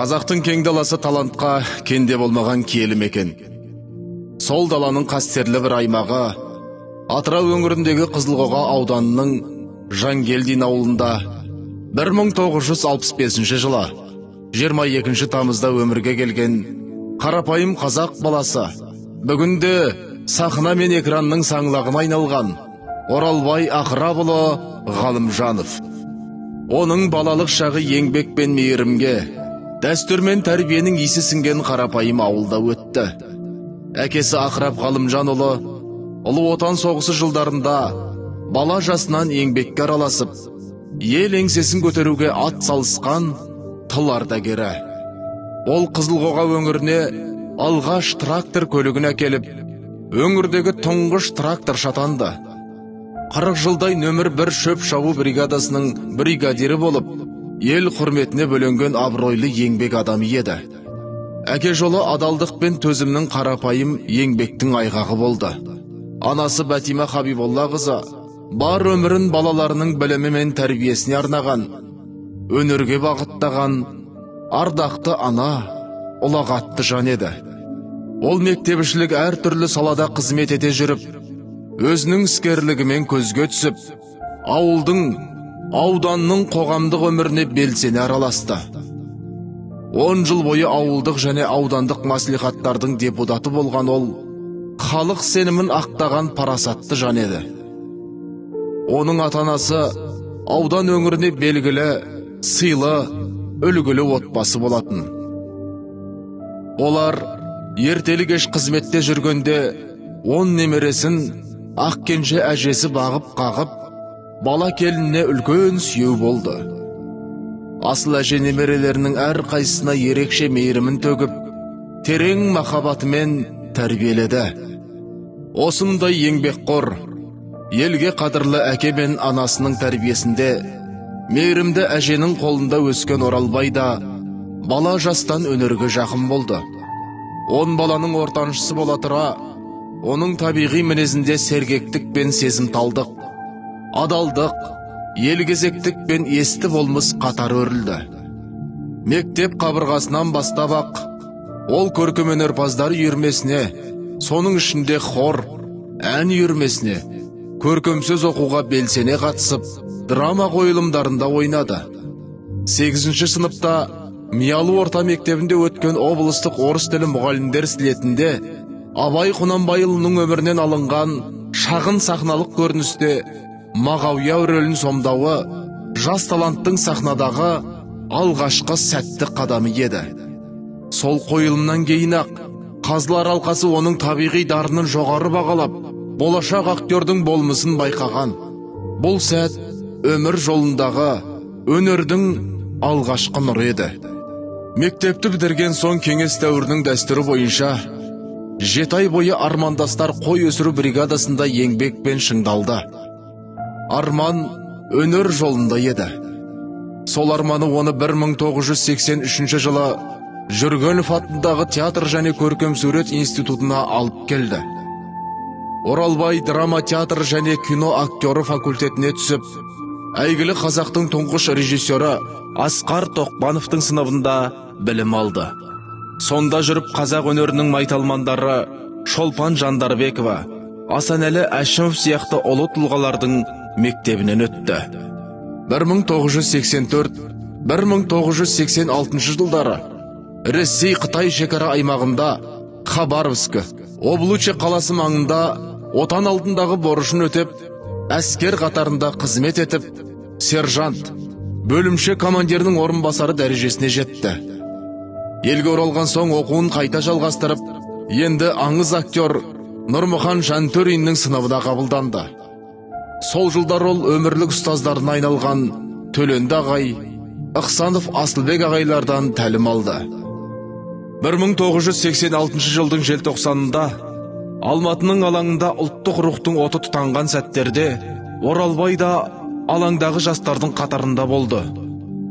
Қазақтың кең даласы талантқа кенде болмаған киелі мекен. Сол даланың қастерлі бір аймағы Атырау өңіріндегі Қызылқоға ауданының Жангелдин ауылында 1965 жылы 22 тамызда өмірге келген қарапайым қазақ баласы бүгінде сахна мен экранның саңлағына айналған Оралбай Ақырапұлы Ғалымжанов. Оның балалық шағы еңбек пен мейірімге, дәстүр мен тәрбиенің иісі сіңген қарапайым ауылда өтті. Әкесі Ақырап Ғалымжанұлы Ұлы Отан соғысы жылдарында бала жасынан еңбекке араласып, ел еңсесін көтеруге ат салысқан тыл ардагері. Ол Қызылқоға өңіріне алғаш трактор көлігін әкеліп, өңірдегі тұңғыш трактор шатанды. 40 жылдай нөмір 1 шөп шабу бригадасының бригадирі болып, ел құрметіне бөленген абыройлы еңбек адамы еді. Әке жолы адалдық пен төзімнің қарапайым еңбектің айғағы болды. Анасы Бәтима Хабиболла қызы бар өмірін балаларының білімі мен тәрбиесіне арнаған, өнерге бағыттаған ардақты ана, ұлағатты жан еді. Ол мектепішілік әр түрлі салада қызмет ете жүріп, өзінің іскерлігімен көзге түсіп, ауылдың, ауданның қоғамдық өміріне белсене араласты. 10 жыл бойы ауылдық және аудандық маслихаттардың депутаты болған ол, халық сенімін ақтаған парасатты жан еді. Оның ата-анасы аудан өңіріне белгілі, сыйлы, үлгілі отбасы болатын. Олар ертелі кеш қызметте жүргенде 10 немересін ақкенже әжесі бағып қағып, бала келініне үлкен сүйеу болды. Асыл әже немерелерінің әр қайсысына ерекше мейірімін төгіп, терең махаббатымен тәрбиеледі. Осындай еңбекқор, елге қадірлі әке мен анасының тәрбиесінде мейірімді әженің қолында өскен Оралбай да бала жастан өнерге жақын болды. 10 баланың ортаншысы бола тұра, оның табиғи мінезінде сергектік пен сезімталдық, адалдық, елгезектік пен есті болмыс қатар өрілді. Мектеп қабырғасынан бастап-ақ, ол көркем өнерпаздар үйірмесіне, соның ішінде хор, ән үйірмесіне, көркем сөз оқуға белсене қатысып, драма қойылымдарында ойнады. 8 сыныпта Миялы орта мектебінде өткен облыстық орыс тілі мұғалімдер слетінде Абай Құнанбайұлының өмірінен алынған шағын сахналық көріністе Мағауия рөлін сомдауы жас таланттың сахнадағы алғашқы сәтті қадамы еді. Сол қойылымнан кейін-ақ Қазылар алқасы оның табиғи дарынын жоғары бағалап, болашақ актердің болмысын байқаған. Бұл сәт өмір жолындағы өнердің алғашқы нұры еді. Мектепті бітірген соң кеңес дәуірінің дәстүрі бойынша 7 ай бойы армандастар қой өсіру бригадасында еңбекпен шыңдалды. Арман өнер жолында еді. Сол арманы оны 1983 жылы Жүргенов атындағы театр және көркем сурет институтына алып келді. Оралбай драма театр және кино актері факультетіне түсіп, әйгілі қазақтың тұңғыш режиссері Асқар Тоқпановтың сыныбында білім алды. Сонда жүріп қазақ өнерінің майталмандары Шолпан Жандарбекова, Асанәлі Әшімов сияқты ұлы тұлғалардың мектебінен өтті. 1984-1986 жылдары Ресей-Қытай шекара аймағында Хабаровск, Облуче қаласы маңында отан алдындағы борышын өтеп, әскер қатарында қызмет етіп, сержант, бөлімше командирінің орынбасары дәрежесіне жетті. Елге оралған соң оқуын қайта жалғастырып, енді аңыз актер Нұрмұхан Жантөриннің сыныбына қабылданды. Сол жылдар ол өмірлік ұстаздарына айналған Төленді ағай, Ықсанов Асылбек ағайлардан тәлім алды. 1986 жылдың желтоқсанында Алматының алаңында ұлттық рухтың оты тұтанған сәттерде Оралбай да алаңдағы жастардың қатарында болды.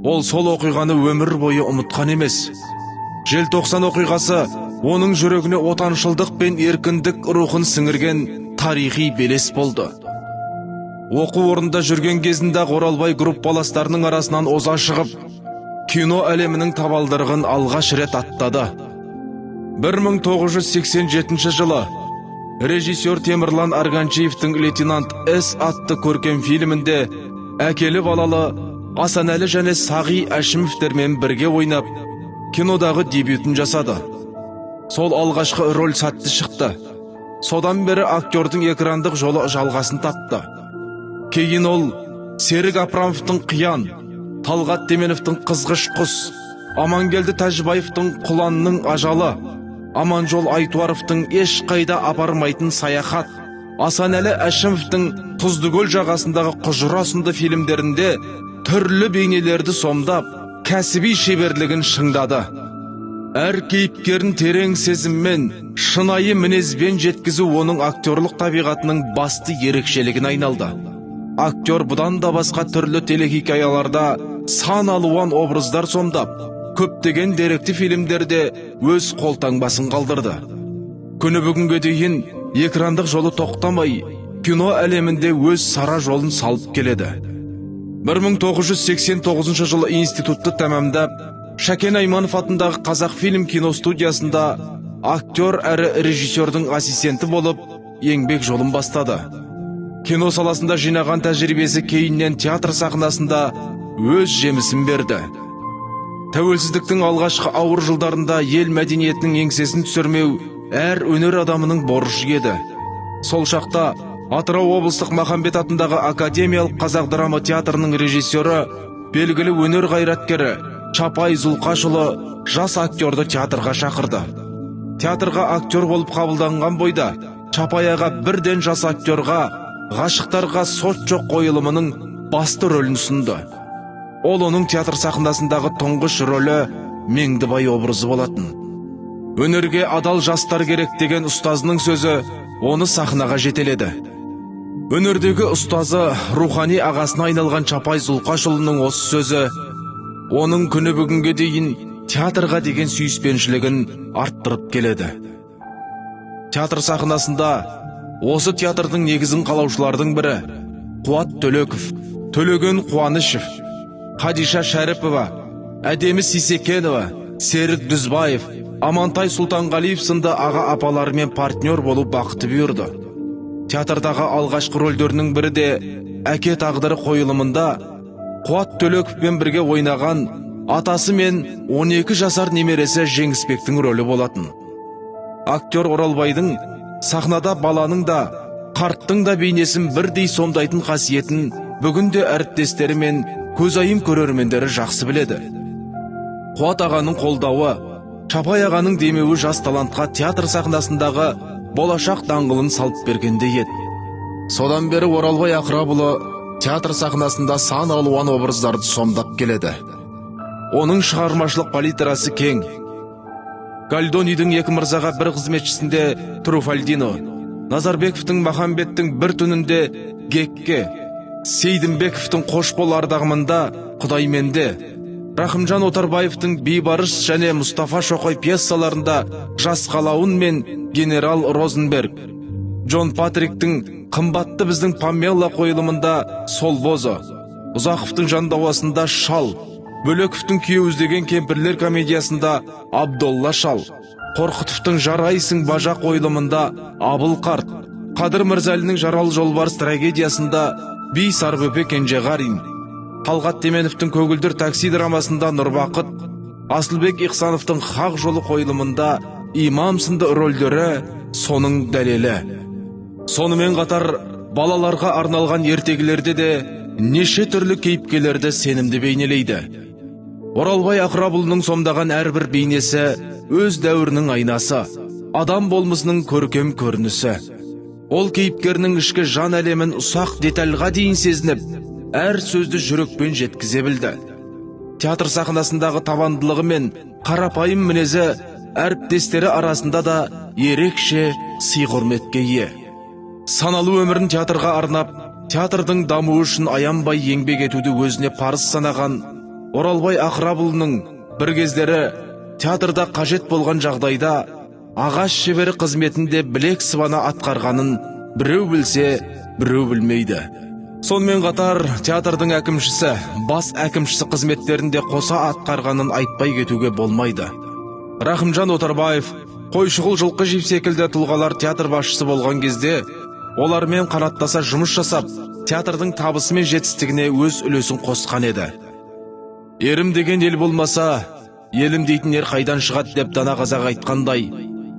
Ол сол оқиғаны өмір бойы ұмытқан емес. Желтоқсан оқиғасы оның жүрегіне отаншылдық пен еркіндік рухын сіңірген тарихи белес болды. Оқу орнында жүрген кезінде Оралбай группаластарының арасынан оза шығып, кино әлемінің табалдырығын алғаш рет аттады. 1987 жылы режиссер Темірлан Арганчиевтің «Лейтенант С» атты көркем фильмінде әкелі балалы Асанәлі және Сағи Әшімовтермен бірге ойнап, кинодағы дебютін жасады. Сол алғашқы роль сәтті шықты. Содан бері актердің экрандық жолы жалғасын тапты. Кейін ол Серік Апрамовтың «Қиян», Талғат Теменовтің «Қызғыш құс», Амангелді Тәжібаевтың «Құланның ажалы», Аманжол Айтуаровтың «Ешқайда апармайтын саяхат», Асанәлі Әшімовтің «Тұздыкөл жағасындағы құжыра» сынды фильмдерінде түрлі бейнелерді сомдап, кәсіби шеберлігін шыңдады. Әр кейіпкерін терең сезіммен, шынайы мінезбен жеткізу оның актерлық табиғатының басты ерекшелігін айналды. Актер бұдан да басқа түрлі телехикаяларда сан алуан образдар сомдап, көптеген деректі фильмдерде өз қолтаңбасын қалдырды. Күні бүгінге дейін экрандық жолы тоқтамай, кино әлемінде өз сара жолын салып келеді. 1989 жылы институтты тәмамдап, Шәкен Айманов атындағы Қазақфильм киностудиясында актер әрі режиссердің ассистенті болып, еңбек жолын бастады. Кино саласында жинаған тәжірибесі кейіннен театр сахнасында өз жемісін берді. Тәуелсіздіктің алғашқы ауыр жылдарында ел мәдениетінің еңсесін түсірмеу әр өнер адамының борышы еді. Сол шақта Атырау облыстық Махамбет атындағы Академиялық қазақ драма театрының режиссері, белгілі өнер қайраткері Чапай Зұлқашұлы жас актерді театрға шақырды. Театрға актер болып қабылданған бойда, Чапай аға бірден жас актерға ғашықтарға сот жоқ қойылымының басты рөлін ұсынды. Ол оның театр сахнасындағы тұңғыш рөлі Меңдібай образы болатын. Өнерге адал жастар керек деген ұстазының сөзі оны сахнаға жетеледі. Өнердегі ұстазы рухани ағасына айналған Чапай Зұлқашұлының осы сөзі оның күні бүгінге дейін театрға деген сүйіспеншілігін арттырып келеді. Театр сахнасында осы театрдың негізін қалаушылардың бірі Қуат Төлеков, Төлеген Қуанышев, Қадиша Шәріпова, Әдемі Сисекенова, Серік Дүзбаев, Амантай Сұлтанғалиев сынды аға апаларымен партнер болып бақыты бұйырды. Театрдағы алғашқы рөлдерінің бірі де «Әке тағдыры» қойылымында Қуат Төлековпен бірге ойнаған атасы мен 12 жасар немересі Жеңісбектің рөлі болатын. Актер Оралбайдың сахнада баланың да, қарттың да бейнесін бірдей сомдайтын қасиетін бүгінде әріптестері мен көзайым көрермендері жақсы біледі. Қуат ағаның қолдауы, Чапай ағаның демеуі жас талантқа театр сахнасындағы болашақ даңғылын салып бергендей еді. Содан бері Оралбай Ақырабұлы театр сахнасында сан алуан образдарды сомдап келеді. Оның шығармашылық палитрасы кең. Гальдонидің екі мырзаға бір қызметшісінде Труфальдино, Назарбековтың Махамбеттің бір түнінде Гекке, Сейдімбековтың Қош бол ардағымында Құдайменде, Рахымжан Отарбаевтың Бейбарыс және Мұстафа Шоқай пьесаларында Жас қалауын мен Генерал Розенберг, Джон Патриктің Қымбатты біздің Памела қойылымында Солбозо, Ұзақовтың Жандауасында Шал, Бөлековтың Күйеу іздеген кемпірлер комедиясында Абдолла Шал, Қорқытовтың Жарайсың бажа қойылымында Абыл қарт, Қадыр Мырзалінің Жарал жолбарыс трагедиясында Би Сарбөпе Кенжеғарин, Талғат Теменовтің Көгілдір такси драмасында Нұрбақыт, Асылбек Иқсановтың Хақ жолы қойылымында Имам сынды рөлдері соның дәлелі. Сонымен қатар балаларға арналған ертегілерде де неше түрлі кейіпкерлерді сенімді бейнелейді. Оралбай Ақырабұлының сомдаған әрбір бейнесі өз дәуірінің айнасы, адам болмысының көркем көрінісі. Ол кейіпкерінің ішкі жан әлемін ұсақ детальға дейін сезініп, әр сөзді жүрекпен жеткізе білді. Театр сахнасындағы табандылығы мен қарапайым мінезі әріптестері арасында да ерекше сый-құрметке ие. Саналы өмірін театрға арнап, театрдың дамуы үшін аянбай еңбек етуді өзіне парыз санаған Оралбай Ақырабұлының бір кездері театрда қажет болған жағдайда ағаш шебері қызметінде білек сыбана атқарғанын біреу білсе, біреу білмейді. Сонымен қатар театрдың әкімшісі, бас әкімшісі қызметтерінде қоса атқарғанын айтпай кетуге болмайды. Рахымжан Отарбаев, Қойшығұл Жылқы Жип секілді тұлғалар театр басшысы болған кезде, олармен қанаттаса жұмыс жасап, театрдың табысы мен жетістігіне өз үлесін қосқан еді. Ерім деген ел болмаса, елім дейтін ер қайдан шығады деп дана қазақ айтқандай,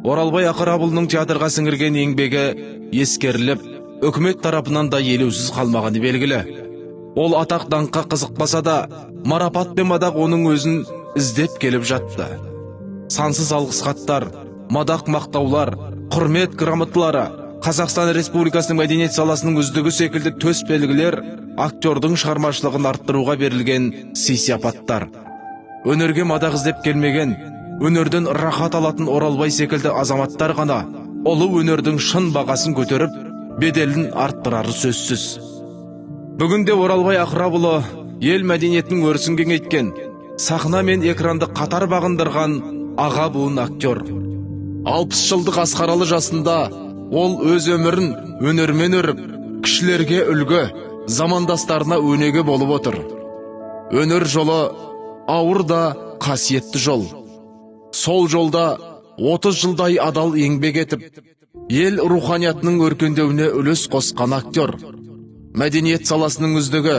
Оралбай Ақырабұлының театрға сіңірген еңбегі ескеріліп, үкімет тарапынан да елеусіз қалмағаны белгілі. Ол атақ даңққа қызықпаса да, марапат пен мадақ оның өзін іздеп келіп жатты. Сансыз алғыс хаттар, мадақ мақтаулар, құрмет грамоталары, Қазақстан Республикасының мәдениет саласының үздігі секілді төс белгілер актердің шығармашылығын арттыруға берілген сый-сияпаттар. Өнерге мадақ іздеп келмеген, өнерден рахат алатын Оралбай секілді азаматтар ғана ұлы өнердің шын бағасын көтеріп, беделін арттырары сөзсіз. Бүгінде Оралбай Ақырабұлы ел мәдениетінің өрісін кеңейткен, сахна мен экранды қатар бағындырған аға буын актер. 60 жылдық асқаралы жасында ол өз өмірін өнермен өріп, кішілерге үлгі, замандастарына өнеге болып отыр. Өнер жолы ауыр да қасиетті жол. Сол жолда 30 жылдай адал еңбек етіп, ел руханиятының өркендеуіне үлес қосқан актер. Мәдениет саласының үздігі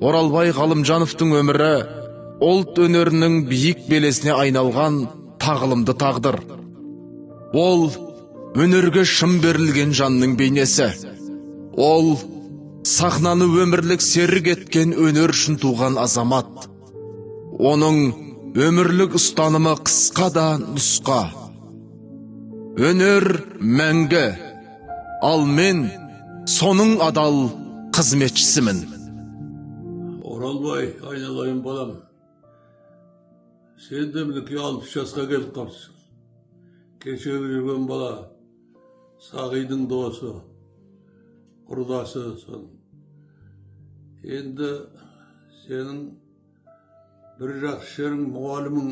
Оралбай Ғалымжановтың өмірі ұлт өнерінің биік белесіне айналған тағылымды тағдыр. Ол өнерге шын берілген жанның бейнесі. Ол сахнаны өмірлік серік еткен өнер үшін туған азамат. Оның өмірлік ұстанымы қысқа да нұсқа. Өнер мәңгі, ал мен соның адал қызметшісімін. Оралбай, айналайын балам. Сен де мінеки 60 жасқа келіп қалыпсың. Кешегі жүрген бала, Сағидың досы, құрдасы сон. Енді сенің бір жақсы жерің мұғалімің,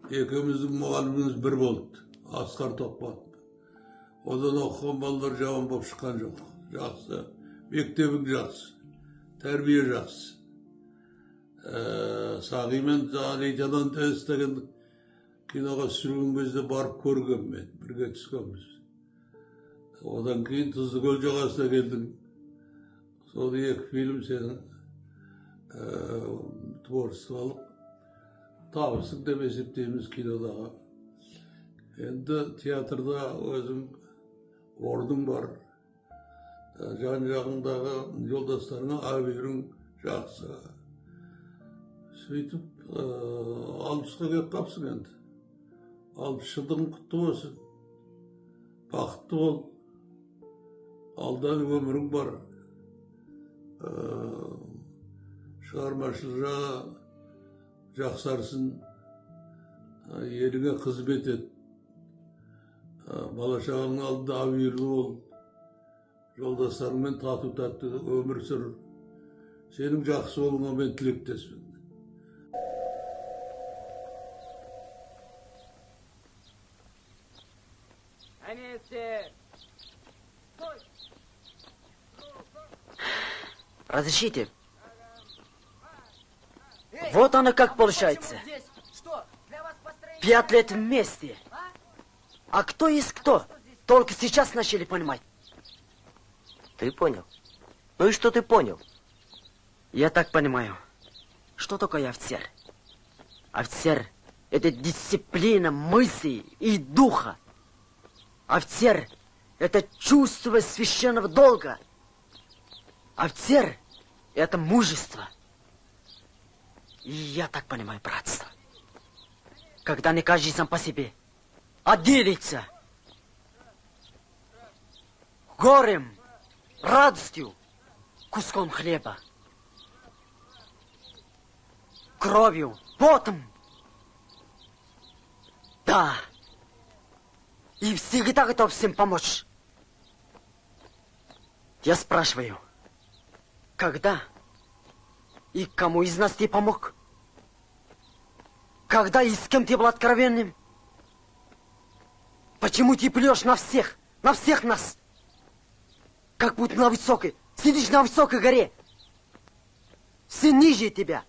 екеуміздің мұғаліміміз бір болды. Асқар Тоқпан. Одан оқыған балалар жаман болып шыққан жоқ. Жақсы, мектебің жақсы, тәрбие жақсы. Сағимен лейтенант істеген киноға түсірген кезде барып көргем мен, бірге түскенбіз. Одан кейін Тұздыкөл жағасына келдің. Сол екі фильм сенің творчестволық табысың деп есептейміз кинодағы. Енді театрда өзің орның бар. Жан жағыңдағы жолдастарыңа абырың жақсы. Сөйтіп, 60-қа келіп қапсың енді. 60 жылдығың құтты болсын. Бақытты бол. Алдағы өмірің бар. Шығармашылығы жақсарсын. Еліңе қызмет ет. Бала-шағаның алдында абырлы бол. Жолдастарыңмен тату-тәтті өмір сүр. Сенің жақсы болуыңа мен тілектеспін. Разрешите? Вот оно как получается. 5 лет вместе. А кто есть кто? Только сейчас начали понимать. Ты понял? Ну и что ты понял? Я так понимаю. Что такое офицер? Офицер — это дисциплина мысли и духа. Офицер — это чувство священного долга. Офицер — это мужество. И я так понимаю братство. Когда не каждый сам по себе, а делится горем, радостью, куском хлеба, кровью, потом. Да. И всегда готов всем помочь. Я спрашиваю, когда и кому из нас ты помог? Когда и с кем ты был откровенным? Почему ты плешь на всех нас? Как будто на высокой, Сидишь на высокой горе. Все ниже тебя.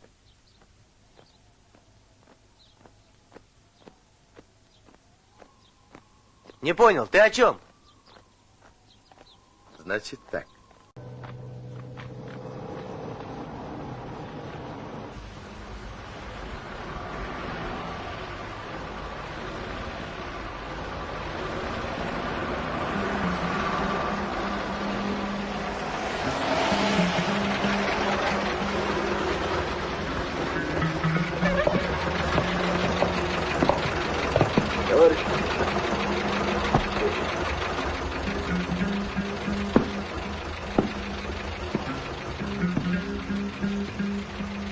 Не понял, ты о чем? Значит так.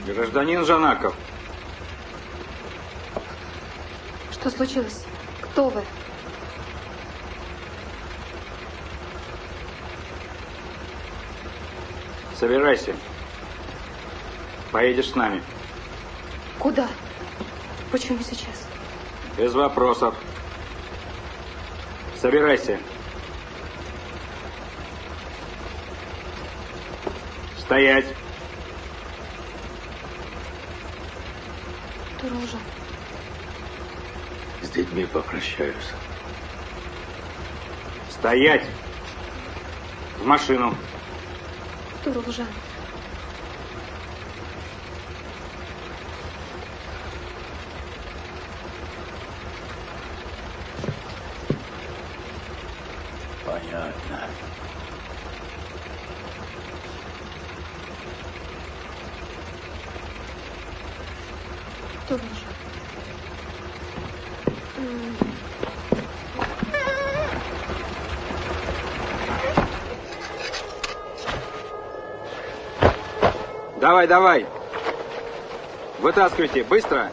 Гражданин Жанаков, Что случилось? Кто вы? собирайся. Поедешь с нами. Куда? Почему сейчас? Без вопросов. Собирайся. Стоять. Туружа. С детьми попрощаюсь. Стоять. В машину. Туружа. Понятно. Туружа. Давай, давай. Вытаскивайте, быстро.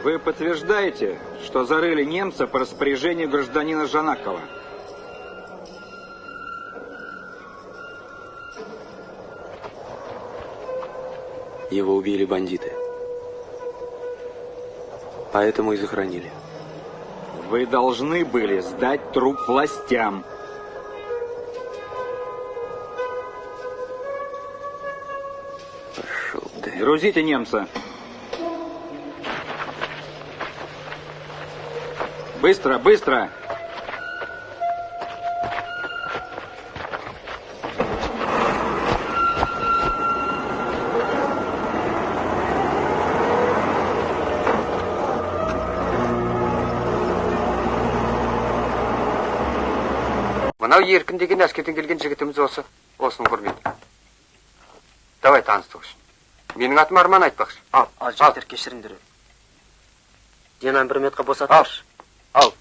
Вы подтверждаете, что зарыли немца по распоряжению гражданина Жанакова? Его убили бандиты. Поэтому и захоронили. Вы должны были сдать труп властям. Пошел ты. Грузите немца. Быстро, быстро! Мынау Еркін деген әскерден келген жігітіміз осы. Осыны құрмет. Давай таныстық үшін. Менің атым Арман айтпақшы. Al jigitlar kechiringdir. Денаны бір минутқа босатыңызшы. Ал.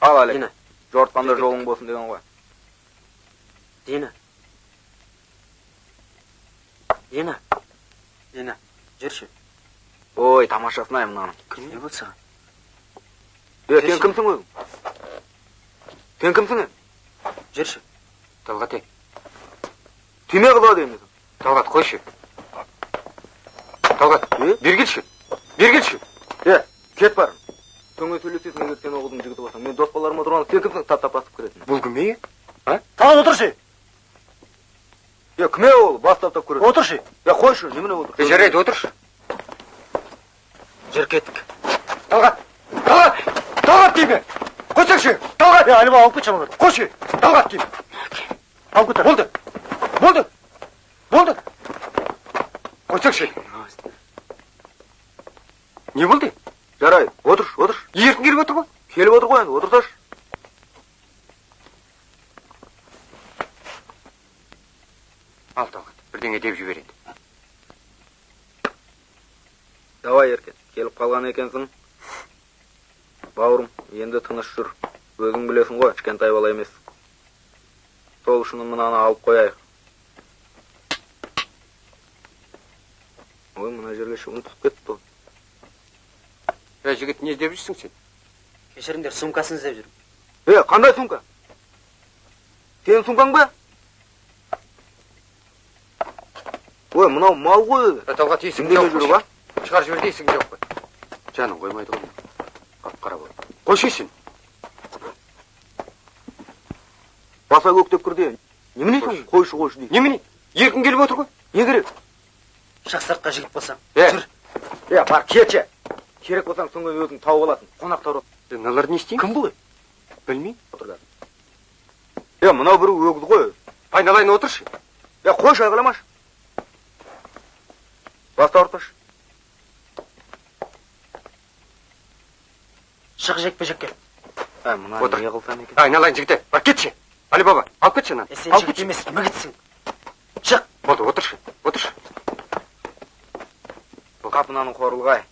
Ал, Әлек. Дина. Жортқанда жолың болсын деген ғой. Дина. Дина. Дина. Жүрші. Ой, тамашасын ай мынаның. Не болды саған? Сен кімсің өзің? Сен кімсің? Жүрші. Талғат ей. Түйме қылға дейміз. Талғат, қойшы. Талғат, бер келші. Кет бар. Соңы сөйлесесің, егер сен оғылдың жігіті болсаң. Мен дос баларыма тұрған, сен кімсің тап-тап басып кіретін? Бұл кім еге? Тағы отыршы. Кіме ол, бас тап-тап көретін? Отыршы. Қойшы, неміне отыр? Жарайды, отыршы. Жүр кеттік. Талғат дейме. Қойсаңшы. Талғат. Әліма алып кетші мағыр. Қойшы. Талғат дейме. Алып кетер. Болды. Қойсаңшы. Не болды? Жарай, отыр. Еркін келіп отыр ғой. Келіп отыр ғой, отырсашы. Ал, Талғат, бірдеңе деп жібереді. Давай, еркет, келіп қалған екенсің. Бауырым, енді тыныш жүр. Өзің білесің ғой, кішкентай бала емес. Сол үшін мынаны алып қояйық. Ой, мына жерге шуым түсіп кетті. Жігіт, не деп жүрсің сен? Кешіріңдер, сумкасын іздеп жүрмін. Қандай сумка? Сенің сумкаң ба? Ой, мынау мал ғой. Талғат есің Неге жоқ. жүріп, а? Шығар жіберді есің жоқ қой. Жаның қоймайды ғой. Қап-қара болды. Қойшы сен. Баса көктеп кірді. Немене сен қойшы дейді. Немене? Еркін келіп отыр ғой. Не керек? Шақсартқа жігіт болсаң. Жүр. Бар, кетші. Керек болсаң соңғы өзің тауып алатын. Қонақтар. Мыналар не істейін? Кім бұл? Білмеймін. Отырған. Мынау бір өгіз ғой. Айналайын отыршы. Қойшы айғаламаш. Баста орташ. Шық жекпе-жек кел. Мына Отыр. не қылсам екен? Айналайын жігіттер. Бар кетші. Али баба, алып кетші ананы. Сен Алып жігіт кетші. емессің, мүгітсің. Шық. Болды, отыршы. Отыршы. Қапынаның қорылғай.